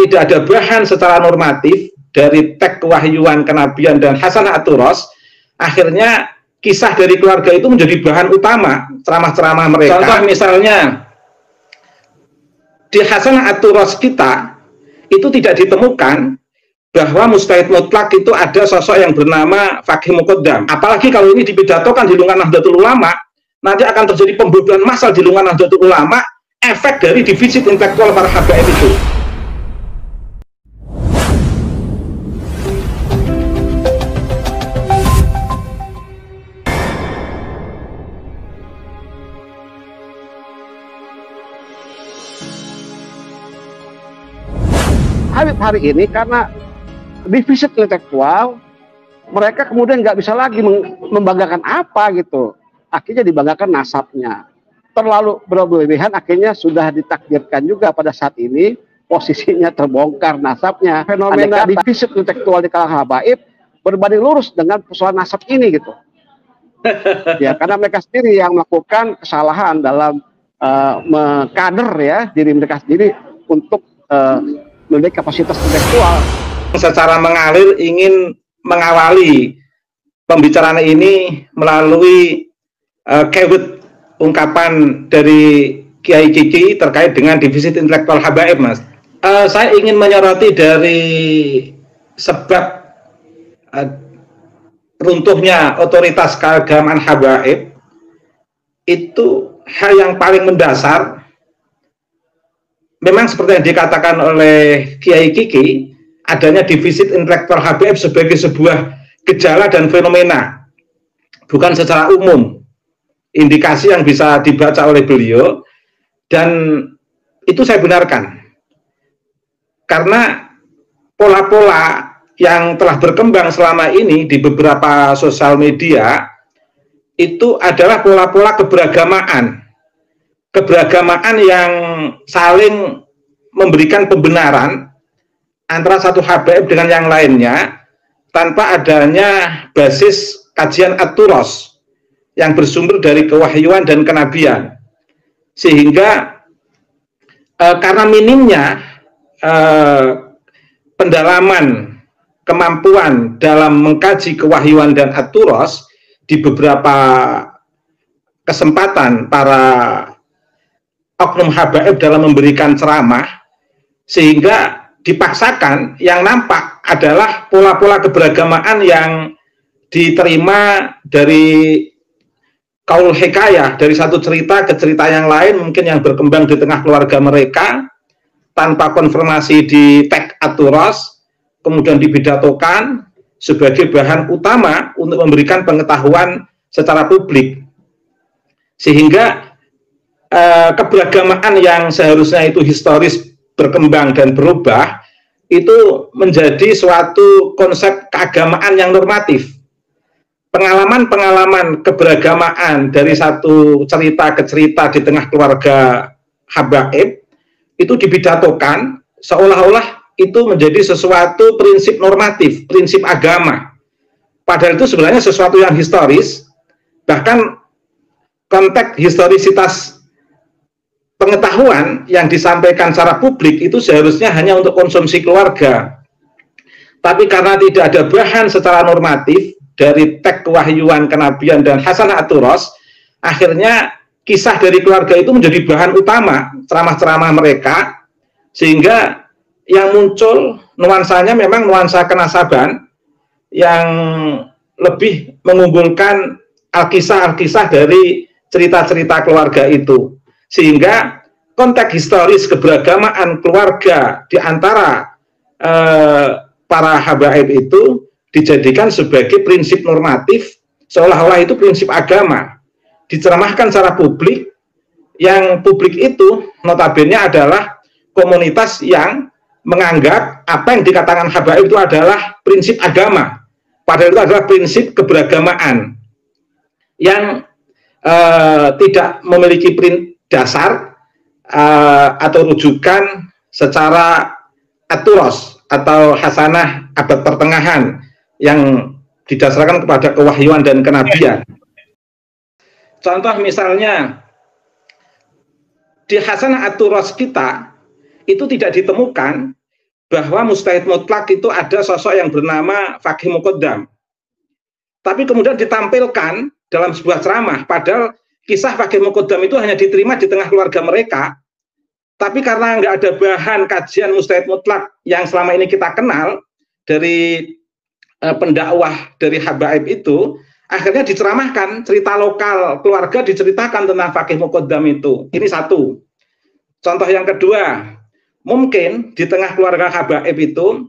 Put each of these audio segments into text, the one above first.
tidak ada bahan secara normatif dari teks kewahyuan, kenabian, dan hasanah aturos, akhirnya kisah dari keluarga itu menjadi bahan utama ceramah-ceramah mereka. Contoh misalnya, di hasanah aturos kita, itu tidak ditemukan bahwa mustahid mutlak itu ada sosok yang bernama Faqih Muqaddam. Apalagi kalau ini dipidatokan di lingkungan Nahdlatul Ulama, nanti akan terjadi pembodohan massal di lingkungan Nahdlatul Ulama, efek dari defisit intelektual para habaib itu. Habib hari ini karena defisit intelektual, mereka kemudian nggak bisa lagi membanggakan apa gitu. Akhirnya dibanggakan nasabnya. Terlalu berlebihan, akhirnya sudah ditakdirkan juga pada saat ini posisinya terbongkar nasabnya. Fenomena defisit intelektual di kalangan habaib berbanding lurus dengan persoalan nasab ini gitu. Ya, karena mereka sendiri yang melakukan kesalahan dalam mengkader ya diri mereka sendiri untuk memiliki kapasitas intelektual. Secara mengalir ingin mengawali pembicaraan ini melalui keyword ungkapan dari Kiai Kiki terkait dengan defisit intelektual habaib, Mas. Saya ingin menyoroti dari sebab runtuhnya otoritas keagamaan habaib itu hal yang paling mendasar. Memang seperti yang dikatakan oleh Kiai Kiki, adanya defisit intelektual habaib sebagai sebuah gejala dan fenomena, bukan secara umum. Indikasi yang bisa dibaca oleh beliau, dan itu saya benarkan. Karena pola-pola yang telah berkembang selama ini di beberapa sosial media, itu adalah pola-pola keberagamaan. Keberagamaan yang saling memberikan pembenaran antara satu habaib dengan yang lainnya tanpa adanya basis kajian aturos yang bersumber dari kewahyuan dan kenabian. Sehingga karena minimnya pendalaman kemampuan dalam mengkaji kewahyuan dan aturos di beberapa kesempatan para oknum habaib dalam memberikan ceramah, sehingga dipaksakan yang nampak adalah pola-pola keberagamaan yang diterima dari kaul hikayah, dari satu cerita ke cerita yang lain, mungkin yang berkembang di tengah keluarga mereka, tanpa konfirmasi di teks aturos, kemudian dipidatokan sebagai bahan utama untuk memberikan pengetahuan secara publik. Sehingga keberagamaan yang seharusnya itu historis berkembang dan berubah itu menjadi suatu konsep keagamaan yang normatif. Pengalaman-pengalaman keberagamaan dari satu cerita ke cerita di tengah keluarga habaib itu dipidatokan seolah-olah itu menjadi sesuatu prinsip normatif, prinsip agama. Padahal itu sebenarnya sesuatu yang historis, bahkan konteks historisitas pengetahuan yang disampaikan secara publik itu seharusnya hanya untuk konsumsi keluarga. Tapi karena tidak ada bahan secara normatif dari teks kewahyuan, kenabian, dan hasanah aturos, akhirnya kisah dari keluarga itu menjadi bahan utama ceramah-ceramah mereka, sehingga yang muncul nuansanya memang nuansa kenasaban yang lebih mengunggulkan alkisah-alkisah dari cerita-cerita keluarga itu. Sehingga konteks historis keberagamaan keluarga di antara para habaib itu dijadikan sebagai prinsip normatif, seolah-olah itu prinsip agama, diceramahkan secara publik, yang publik itu notabene adalah komunitas yang menganggap apa yang dikatakan habaib itu adalah prinsip agama, padahal itu adalah prinsip keberagamaan yang tidak memiliki dasar atau rujukan secara aturos atau hasanah abad pertengahan yang didasarkan kepada kewahyuan dan kenabian. Contoh misalnya di hasanah aturos kita itu tidak ditemukan bahwa mustahid mutlak itu ada sosok yang bernama Faqih Muqaddam. Tapi kemudian ditampilkan dalam sebuah ceramah, padahal kisah Faqih Muqaddam itu hanya diterima di tengah keluarga mereka. Tapi karena nggak ada bahan kajian mustahid mutlak yang selama ini kita kenal dari pendakwah dari habaib itu, akhirnya diceramahkan, cerita lokal keluarga diceritakan tentang Faqih Muqaddam itu. Ini satu. Contoh yang kedua, mungkin di tengah keluarga habaib itu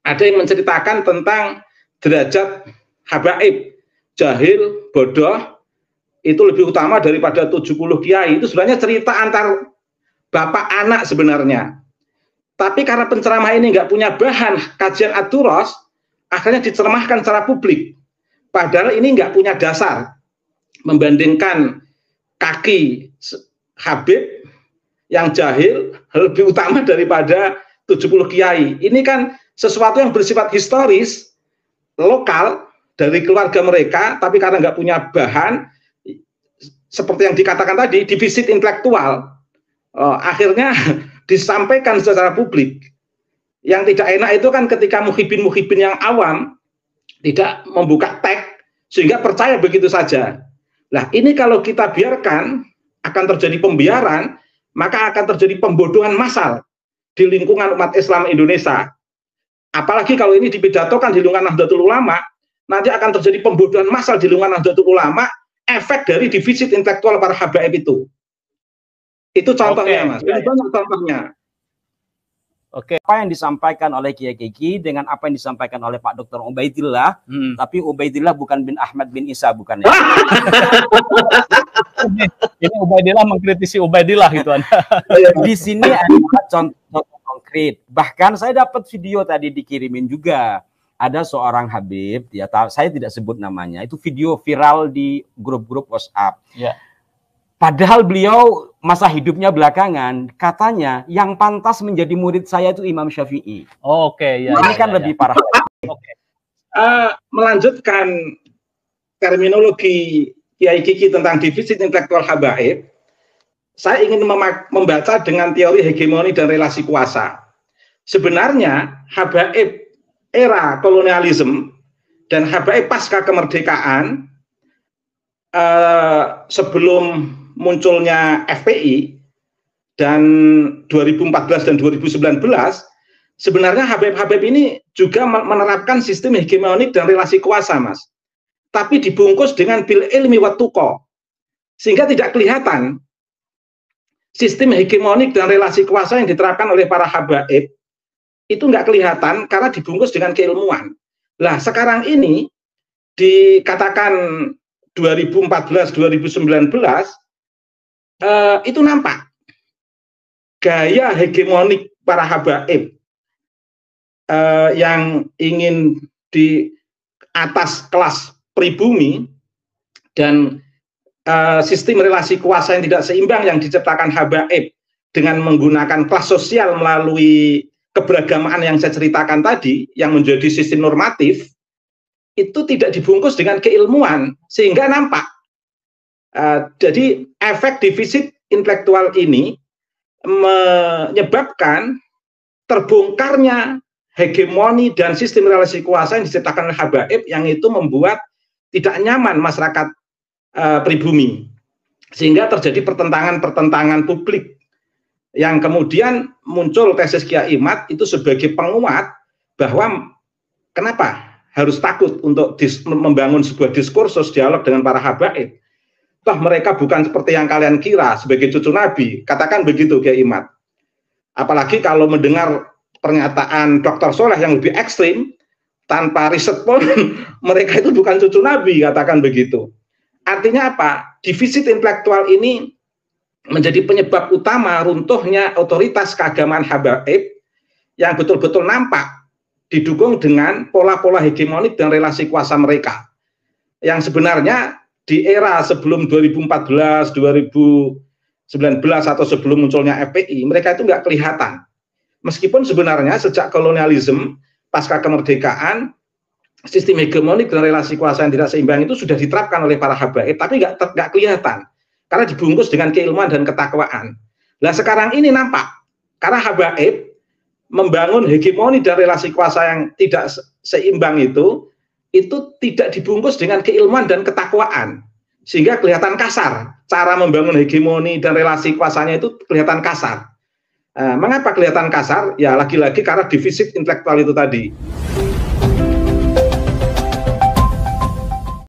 ada yang menceritakan tentang derajat habaib, jahil, bodoh, itu lebih utama daripada 70 kiai. Itu sebenarnya cerita antar bapak anak sebenarnya. Tapi karena penceramah ini nggak punya bahan kajian ad-duros, akhirnya dicermahkan secara publik. Padahal ini nggak punya dasar. Membandingkan kaki habib yang jahil lebih utama daripada 70 kiai. Ini kan sesuatu yang bersifat historis, lokal, dari keluarga mereka, tapi karena nggak punya bahan, seperti yang dikatakan tadi, defisit intelektual, akhirnya disampaikan secara publik. Yang tidak enak itu kan ketika muhibin-muhibin yang awam tidak membuka tag sehingga percaya begitu saja. Nah, ini kalau kita biarkan akan terjadi pembiaran, maka akan terjadi pembodohan massal di lingkungan umat Islam Indonesia. Apalagi kalau ini dipidatokan di lingkungan Nahdlatul Ulama, nanti akan terjadi pembodohan massal di lingkungan Nahdlatul Ulama, efek dari defisit intelektual para habaib itu. Itu contohnya, Mas. Ini banyak contohnya. Oke, apa yang disampaikan oleh Kiai Kiki dengan apa yang disampaikan oleh Pak Dr. Ubaidillah, tapi Ubaidillah bukan bin Ahmad bin Isa, bukan ya? Ini Ubaidillah mengkritisi Ubaidillah gitu. Di sini ada contoh konkret. Bahkan saya dapat video tadi dikirimin juga. Ada seorang Habib, ya, saya tidak sebut namanya, itu video viral di grup-grup WhatsApp. Ya. Padahal beliau masa hidupnya belakangan, katanya yang pantas menjadi murid saya itu Imam Syafi'i. Oh, oke, ya. Ini kan lebih parah. Melanjutkan terminologi Kiai Kiki tentang defisit intelektual habaib, saya ingin membaca dengan teori hegemoni dan relasi kuasa. Sebenarnya habaib era kolonialisme dan habaib pasca kemerdekaan sebelum munculnya FPI dan 2014 dan 2019, sebenarnya habaib-habaib ini juga menerapkan sistem hegemonik dan relasi kuasa, Mas. Tapi dibungkus dengan bil ilmi wa tuqa, sehingga tidak kelihatan sistem hegemonik dan relasi kuasa yang diterapkan oleh para habaib itu nggak kelihatan karena dibungkus dengan keilmuan. Lah sekarang ini dikatakan 2014-2019 itu nampak gaya hegemonik para habaib yang ingin di atas kelas pribumi dan sistem relasi kuasa yang tidak seimbang yang diciptakan habaib dengan menggunakan kelas sosial melalui keberagamaan yang saya ceritakan tadi yang menjadi sistem normatif, itu tidak dibungkus dengan keilmuan sehingga nampak. Jadi efek defisit intelektual ini menyebabkan terbongkarnya hegemoni dan sistem relasi kuasa yang diciptakan oleh habaib yang itu membuat tidak nyaman masyarakat pribumi, sehingga terjadi pertentangan-pertentangan publik yang kemudian muncul tesis Kiai Imad itu sebagai penguat bahwa kenapa harus takut untuk membangun sebuah diskursus dialog dengan para habaib. Toh mereka bukan seperti yang kalian kira sebagai cucu Nabi, katakan begitu Kiai Imad. Apalagi kalau mendengar pernyataan Dr. Soleh yang lebih ekstrim, tanpa riset pun mereka itu bukan cucu Nabi, katakan begitu. Artinya apa? Defisit intelektual ini menjadi penyebab utama runtuhnya otoritas keagamaan habaib yang betul-betul nampak didukung dengan pola-pola hegemonik dan relasi kuasa mereka. Yang sebenarnya di era sebelum 2014, 2019 atau sebelum munculnya FPI, mereka itu nggak kelihatan. Meskipun sebenarnya sejak kolonialisme pasca kemerdekaan, sistem hegemonik dan relasi kuasa yang tidak seimbang itu sudah diterapkan oleh para habaib, tapi nggak kelihatan karena dibungkus dengan keilmuan dan ketakwaan. Nah sekarang ini nampak karena habaib membangun hegemoni dan relasi kuasa yang tidak seimbang itu tidak dibungkus dengan keilmuan dan ketakwaan, sehingga kelihatan kasar. Cara membangun hegemoni dan relasi kuasanya itu kelihatan kasar. Mengapa kelihatan kasar? Ya lagi-lagi karena defisit intelektual itu tadi.